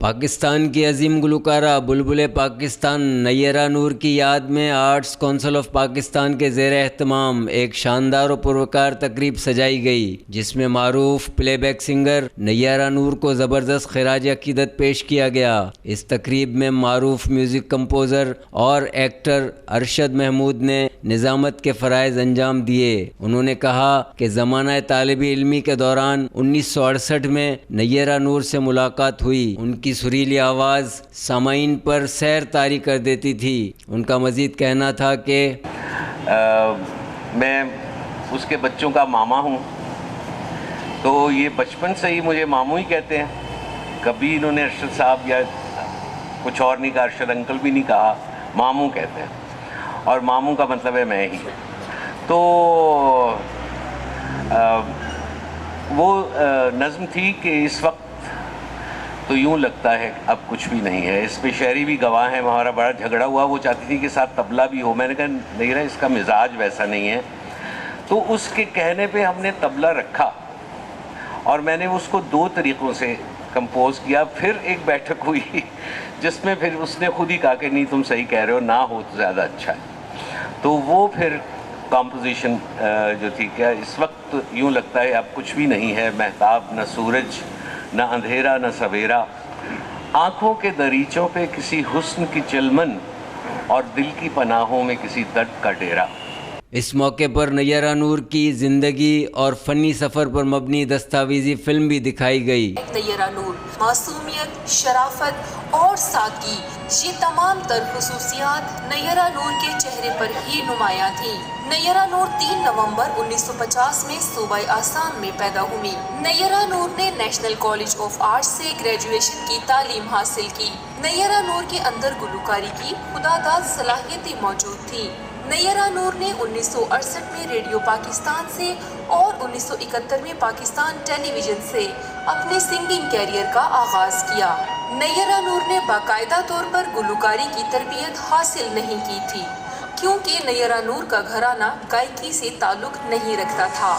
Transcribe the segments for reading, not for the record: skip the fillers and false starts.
پاکستان کی عظیم گلوکارہ بلبل پاکستان نیرہ نور کی یاد میں آرٹس کونسل آف پاکستان کے زیر اہتمام ایک شاندار و پروکار تقریب سجائی گئی، جس میں معروف پلے بیک سنگر نیرہ نور کو زبردست خراج عقیدت پیش کیا گیا۔ اس تقریب میں معروف میوزک کمپوزر اور ایکٹر ارشد محمود نے نظامت کے فرائض انجام دیے۔ انہوں نے کہا کہ زمانہ طالب علمی کے دوران 1968 میں نیرہ نور سے ملاقات ہوئی۔ ان کی سریلی آواز سامعین پر سیر طاری کر دیتی تھی۔ ان کا مزید کہنا تھا کہ میں اس کے بچوں کا ماما ہوں، تو یہ بچپن سے ہی مجھے ماموں ہی کہتے ہیں۔ کبھی انہوں نے ارشد صاحب یا کچھ اور نہیں کہا، ارشد انکل بھی نہیں کہا، ماموں کہتے ہیں، اور ماموں کا مطلب ہے میں ہی۔ تو وہ نظم تھی کہ اس وقت تو یوں لگتا ہے اب کچھ بھی نہیں ہے۔ اس پہ شاعری بھی گواہ ہیں، ہمارا بڑا جھگڑا ہوا، وہ چاہتی تھی کہ ساتھ طبلہ بھی ہو۔ میں نے کہا نہیں رہا، اس کا مزاج ویسا نہیں ہے۔ تو اس کے کہنے پہ ہم نے طبلہ رکھا اور میں نے اس کو 2 طریقوں سے کمپوز کیا۔ پھر ایک بیٹھک ہوئی جس میں پھر اس نے خود ہی کہا کہ نہیں تم صحیح کہہ رہے ہو، نہ ہو تو زیادہ اچھا ہے۔ تو وہ پھر کمپوزیشن جو تھی، کیا اس وقت یوں لگتا ہے اب کچھ بھی نہیں ہے، مہتاب نہ سورج نہ اندھیرا نہ سویرا، آنکھوں کے دریچوں پہ کسی حسن کی چلمن اور دل کی پناہوں میں کسی درد کا ڈیرا۔ اس موقع پر نیرہ نور کی زندگی اور فنی سفر پر مبنی دستاویزی فلم بھی دکھائی گئی۔ نیرہ نور معصومیت، شرافت اور سادگی، یہ تمام تر خصوصیات نیرہ نور کے چہرے پر ہی نمایاں تھیں۔ نیرہ نور 3 نومبر 1950 میں صوبہ آسام میں پیدا ہوئی۔ نیرہ نور نے نیشنل کالج آف آرٹس سے گریجویشن کی تعلیم حاصل کی۔ نیرہ نور کے اندر گلوکاری کی خداداد صلاحیتیں موجود تھیں۔ نیرہ نور نے 1968 میں ریڈیو پاکستان سے اور 1971 میں پاکستان ٹیلی ویژن سے اپنے سنگنگ کیریئر کا آغاز کیا۔ نیرہ نور نے باقاعدہ طور پر گلوکاری کی تربیت حاصل نہیں کی تھی، کیونکہ نیرہ نور کا گھرانہ گائیکی سے تعلق نہیں رکھتا تھا۔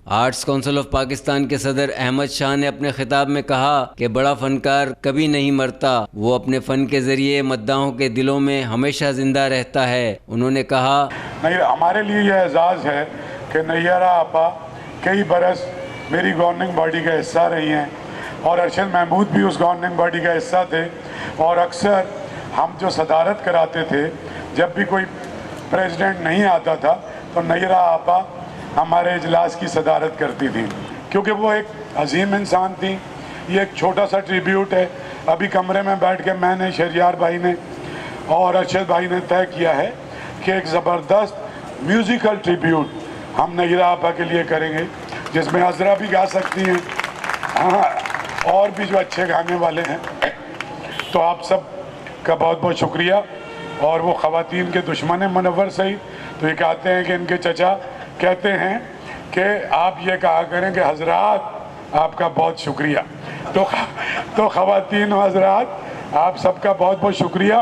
آرٹس کونسل آف پاکستان کے صدر احمد شاہ نے اپنے خطاب میں کہا کہ بڑا فنکار کبھی نہیں مرتا، وہ اپنے فن کے ذریعے مداحوں کے دلوں میں ہمیشہ زندہ رہتا ہے۔ انہوں نے کہا ہمارے لیے یہ اعزاز ہے کہ نیرہ آپا کئی برس میری گورننگ باڈی کا حصہ رہی ہیں، اور ارشد محمود بھی اس گورننگ باڈی کا حصہ تھے، اور اکثر ہم جو صدارت کراتے تھے، جب بھی کوئی پریزیڈنٹ نہیں آتا تھا تو نیرہ آپا ہمارے اجلاس کی صدارت کرتی تھی، کیونکہ وہ ایک عظیم انسان تھی۔ یہ ایک چھوٹا سا ٹریبیوٹ ہے، ابھی کمرے میں بیٹھ کے میں نے، شہریار بھائی نے اور ارشد بھائی نے طے کیا ہے کہ ایک زبردست میوزیکل ٹریبیوٹ ہم نیرہ آپا کے لیے کریں گے، جس میں عذرا بھی گا سکتی ہیں، ہاں، اور بھی جو اچھے گانے والے ہیں۔ تو آپ سب کا بہت بہت شکریہ۔ اور وہ خواتین کے دشمن منور سعید تو یہ کہتے ہیں کہ ان کے چچا کہتے ہیں کہ آپ یہ کہا کریں کہ حضرات آپ کا بہت شکریہ۔ تو خواتین و حضرات آپ سب کا بہت بہت شکریہ،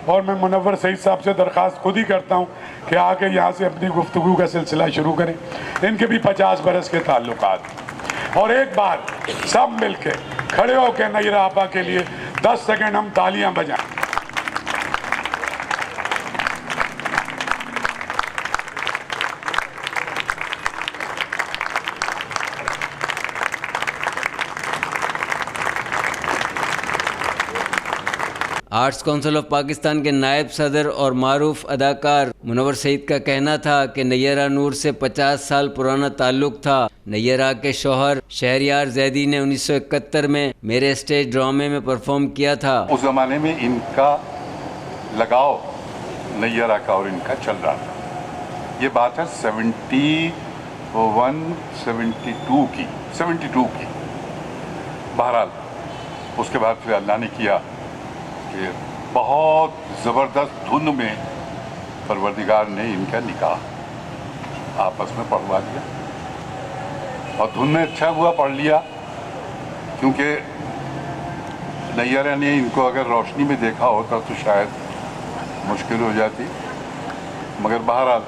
اور میں منور سعید صاحب سے درخواست خود ہی کرتا ہوں کہ آ کے یہاں سے اپنی گفتگو کا سلسلہ شروع کریں۔ ان کے بھی 50 برس کے تعلقات، اور ایک بار سب مل کے کھڑے ہو کے نیرہ آپا کے لیے 10 سیکنڈ ہم تالیاں بجائیں۔ آرٹس کونسل آف پاکستان کے نائب صدر اور معروف اداکار منور سعید کا کہنا تھا کہ نیرہ نور سے 50 سال پرانا تعلق تھا۔ نیرہ کے شوہر شہریار زیدی نے 1971 میں میرے اسٹیج ڈرامے میں پرفارم کیا تھا۔ اس زمانے میں ان کا لگاؤ نیرہ کا اور ان کا چل رہا تھا۔ یہ بات ہے 72 کی۔ بہرحال اس کے بعد پھر اللہ نے کیا کہ बहुत ज़बरदस्त धुन में परवरदिगार ने इनका निकाह आपस में पढ़वा दिया, और धुन में अच्छा हुआ पढ़ लिया, क्योंकि नैयरा ने इनको अगर रोशनी में देखा होता तो शायद मुश्किल हो जाती, मगर बहरहाल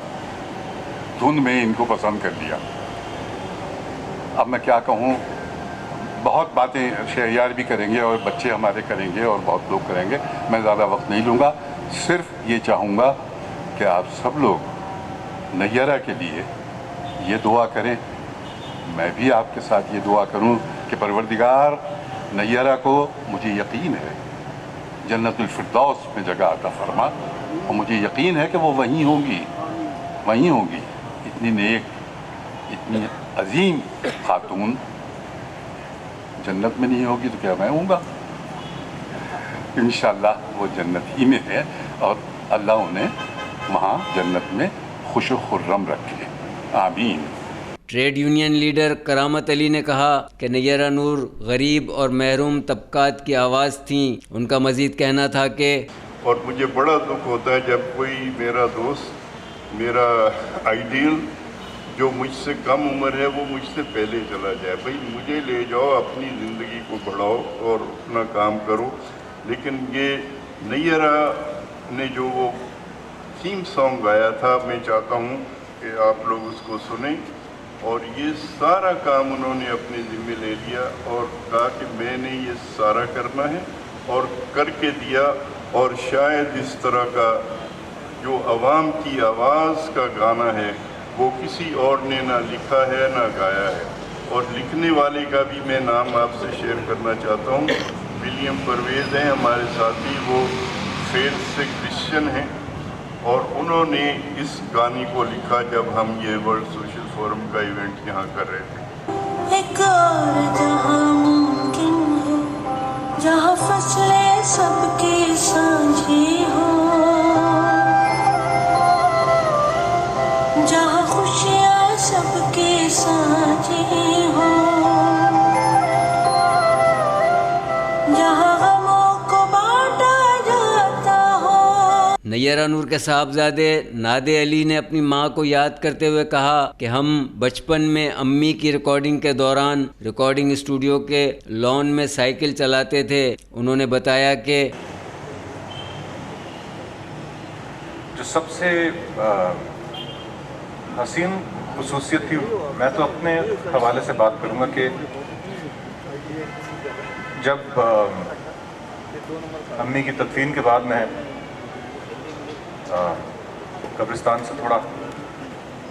धुन में इनको पसंद कर लिया। अब मैं क्या कहूँ, बहुत बातें शहरयार भी करेंगे और बच्चे हमारे करेंगे और बहुत लोग करेंगे, मैं ज़्यादा वक्त नहीं लूँगा। सिर्फ ये चाहूँगा कि आप सब लोग नैयरा के लिए ये दुआ करें, मैं भी आपके साथ ये दुआ करूं कि परवरदिगार नैयरा को, मुझे यकीन है, जन्नतुल फिरदौस में जगह अता फरमा, और मुझे यकीन है कि वो वहीं होंगी। इतनी नेक, इतनी अजीम खातून जन्नत में नहीं होगी तो क्या मैं हूँगा? इंशाअल्लाह वो जन्नत ही में है, और अल्लाह उन्हें वहाँ जन्नत में खुश व खुर्रम रखे, आमीन। ट्रेड यूनियन लीडर करामत अली ने कहा कि नैयरा नूर गरीब और महरूम तबकात की आवाज़ थी। उनका मज़ीद कहना था कि और मुझे बड़ा दुख होता है जब कोई मेरा दोस्त, मेरा आइडियल जो मुझसे कम उम्र है, वो मुझसे पहले चला जाए। भाई मुझे ले जाओ, अपनी ज़िंदगी को बढ़ाओ और अपना काम करो। लेकिन ये नैयरा ने जो वो थीम सॉन्ग गाया था, मैं चाहता हूँ कि आप लोग उसको सुनें। और ये सारा काम उन्होंने अपने ज़िम्मे ले लिया और कहा कि मैंने ये सारा करना है, और करके दिया। और शायद इस तरह का जो आवाम की आवाज़ का गाना है वो किसी और ने ना लिखा है ना गाया है। और लिखने वाले का भी मैं नाम आपसे शेयर करना चाहता हूँ, विलियम परवेज़ हैं हमारे साथी, वो फेथ से क्रिश्चियन हैं, और उन्होंने इस गाने को लिखा जब हम ये वर्ल्ड सोशल फोरम का इवेंट यहाँ कर रहे थे। एक और जहाँ मुमकिन है, जहाँ फसलें सबकी साझी हो, जहाँ खुशियाँ सबकी साझी हो, जहाँ गमों को बांटा जाता हो। नैयरा नूर के साहबजादे नादे अली ने अपनी मां को याद करते हुए कहा कि हम बचपन में अम्मी की रिकॉर्डिंग के दौरान रिकॉर्डिंग स्टूडियो के लॉन में साइकिल चलाते थे। उन्होंने बताया कि जो सबसे हसीन खुसूसियत थी, मैं तो अपने हवाले से बात करूँगा कि जब अम्मी की तदफीन के बाद मैं कब्रिस्तान से थोड़ा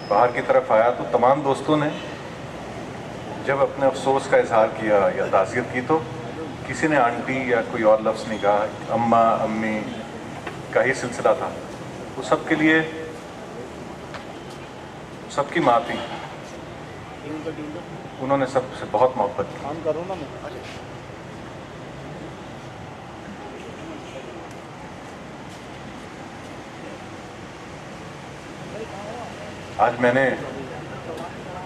बाहर की तरफ आया तो तमाम दोस्तों ने जब अपने अफसोस का इजहार किया या ताज़ियत की, तो किसी ने आंटी या कोई और लफ्ज़ नहीं कहा, अम्मा अम्मी का ही सिलसिला था। वो सबके लिए सबकी माँ थी, उन्होंने सबसे बहुत मोहब्बत की। आज मैंने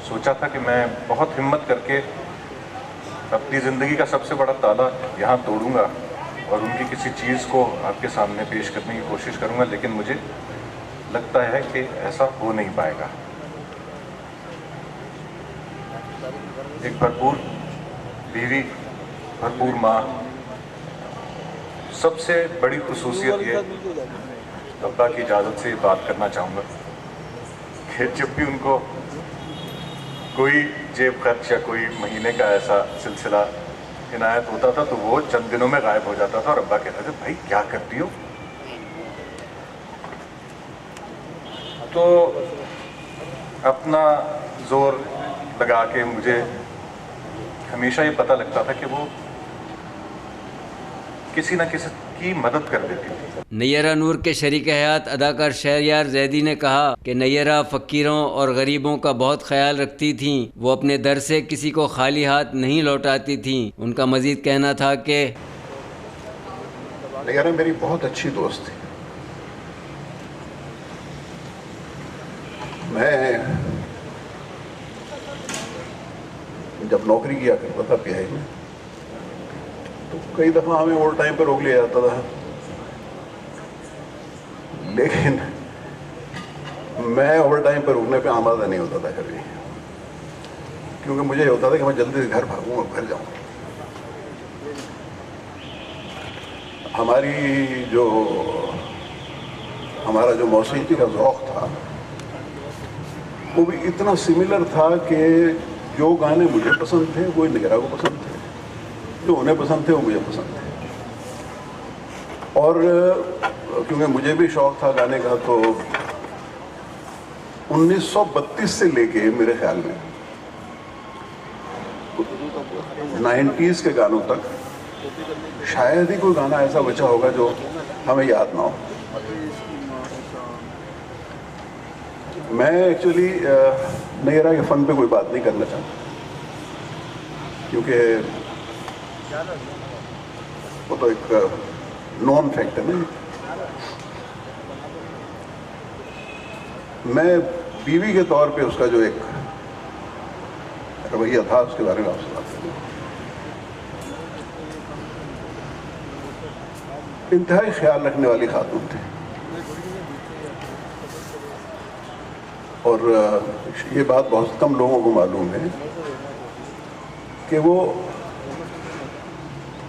सोचा था कि मैं बहुत हिम्मत करके अपनी ज़िंदगी का सबसे बड़ा ताला यहाँ तोड़ूंगा और उनकी किसी चीज़ को आपके सामने पेश करने की कोशिश करूँगा, लेकिन मुझे लगता है कि ऐसा हो नहीं पाएगा। एक भरपूर बीवी, भरपूर माँ, सबसे बड़ी खुसूसियत ये, अब्बा की इजाज़त से बात करना चाहूँगा कि जब भी उनको कोई जेब खर्च या कोई महीने का ऐसा सिलसिला इनायत होता था तो वो चंद दिनों में गायब हो जाता था और अब्बा कहते थे, भाई क्या करती हो? तो अपना जोर लगा के मुझे हमेशा ये पता लगता था कि वो किसी न किसी की मदद कर देती थी। नैयरा नूर के शरीक हयात अदाकार शहरयार जैदी ने कहा कि नैयरा फ़कीरों और गरीबों का बहुत ख्याल रखती थीं। वो अपने दर से किसी को खाली हाथ नहीं लौटाती थीं। उनका मज़ीद कहना था कि नैयरा मेरी बहुत अच्छी दोस्त थी। मैं जब नौकरी किया करता था पीआई में, तो कई दफ़ा हमें ओवर टाइम पर रोक लिया जाता था लेकिन मैं ओवर टाइम पर रुकने पे आमादा नहीं होता था कभी, क्योंकि मुझे ये होता था कि मैं जल्दी से घर भागूँ और घर जाऊँ। हमारा जो मौसीकी का ज़ौक़ था वो भी इतना सिमिलर था कि जो गाने मुझे पसंद थे वो नैयरा को पसंद थे, जो उन्हें पसंद थे वो मुझे पसंद थे। और क्योंकि मुझे भी शौक़ था गाने का, तो 1932 से लेके मेरे ख्याल में 90s के गानों तक शायद ही कोई गाना ऐसा बचा होगा जो हमें याद ना हो। मैं एक्चुअली नैयरा के फ़न पे कोई बात नहीं करना चाहता, क्योंकि वो तो एक नॉन फैक्ट है ना। मैं बीवी के तौर पे उसका जो एक रवैया था उसके बारे में आपसे बात करूँ। इंतहाई ख्याल रखने वाली खातून थी, और ये बात बहुत कम लोगों को मालूम है कि वो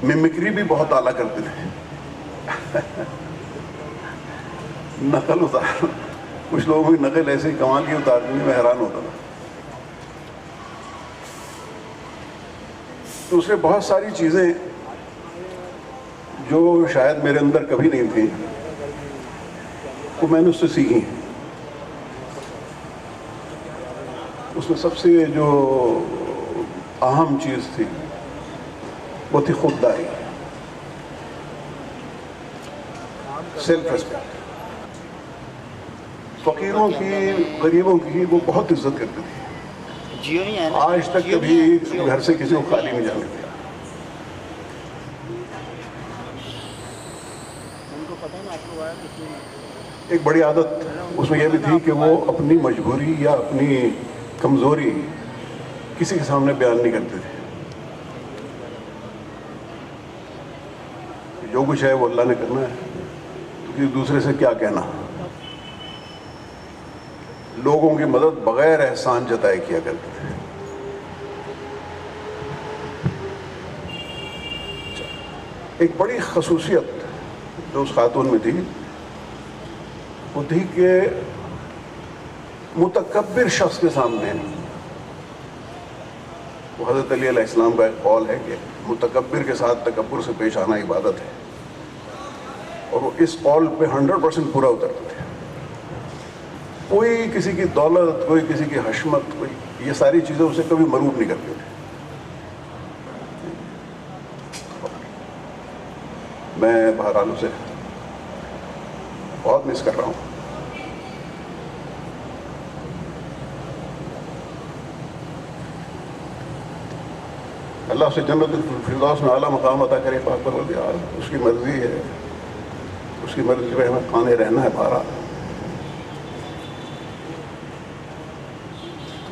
मिमिक्री भी बहुत आला करते थे। नकल उतार, कुछ लोगों की नकल ऐसी कमाल की उतारने में हैरान होता था। तो उससे बहुत सारी चीज़ें जो शायद मेरे अंदर कभी नहीं थी वो मैंने उससे सीखी। उसमें सबसे जो अहम चीज़ थी वो थी खुददारी, सेल्फ रिस्पेक्ट। फ़कीरों की, गरीबों की वो बहुत इज्जत करती थी। आज तक कभी घर से किसी को खाली नहीं जाने दिया। एक बड़ी आदत उसमें यह भी थी कि वो अपनी मजबूरी या अपनी कमज़ोरी किसी के सामने बयान नहीं करते थे। जो कुछ है वो अल्लाह ने करना है, तो किसी दूसरे से क्या कहना। लोगों की मदद बगैर एहसान जताए किया करते थे। एक बड़ी खसूसियत जो उस खातून में थी वो थी कि मुतकब्बिर शख्स के सामने, वो हज़रत अली अलैहिस्सलाम का एक कौल है कि मुतकब्बिर के साथ तकब्बुर से पेश आना इबादत है, और वो इस कौल पे 100% पूरा उतरते थे। कोई किसी की दौलत, कोई किसी की हशमत, कोई ये सारी चीज़ें उसे कभी मरूब नहीं करते थे। मैं बहरहाल उसे बहुत मिस कर रहा हूँ। अल्लाह से जन्नत फिरदौस में आला मकाम अता करे पाक परवरदिगार। उसकी मर्जी है, उसकी मर्जी पे हमें खाने रहना है बारा।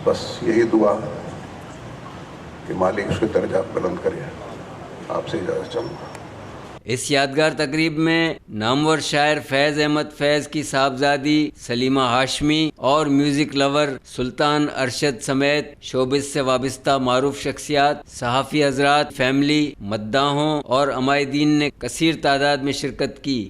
बस यही दुआ कि मालिक उसके दर्जात बुलंद करे। आपसे इजाज़त चाहूँगा। इस यादगार तकरीब में नामवर शायर फैज़ अहमद फैज़ की साहबजादी सलीमा हाशमी और म्यूज़िक लवर सुल्तान अरशद समेत शोबिस से वाबस्ता मारूफ शख्सियात, सहाफ़ी हज़रात, फैमिली, मद्दाहों और अमायदीन ने कसीर तादाद में शिरकत की।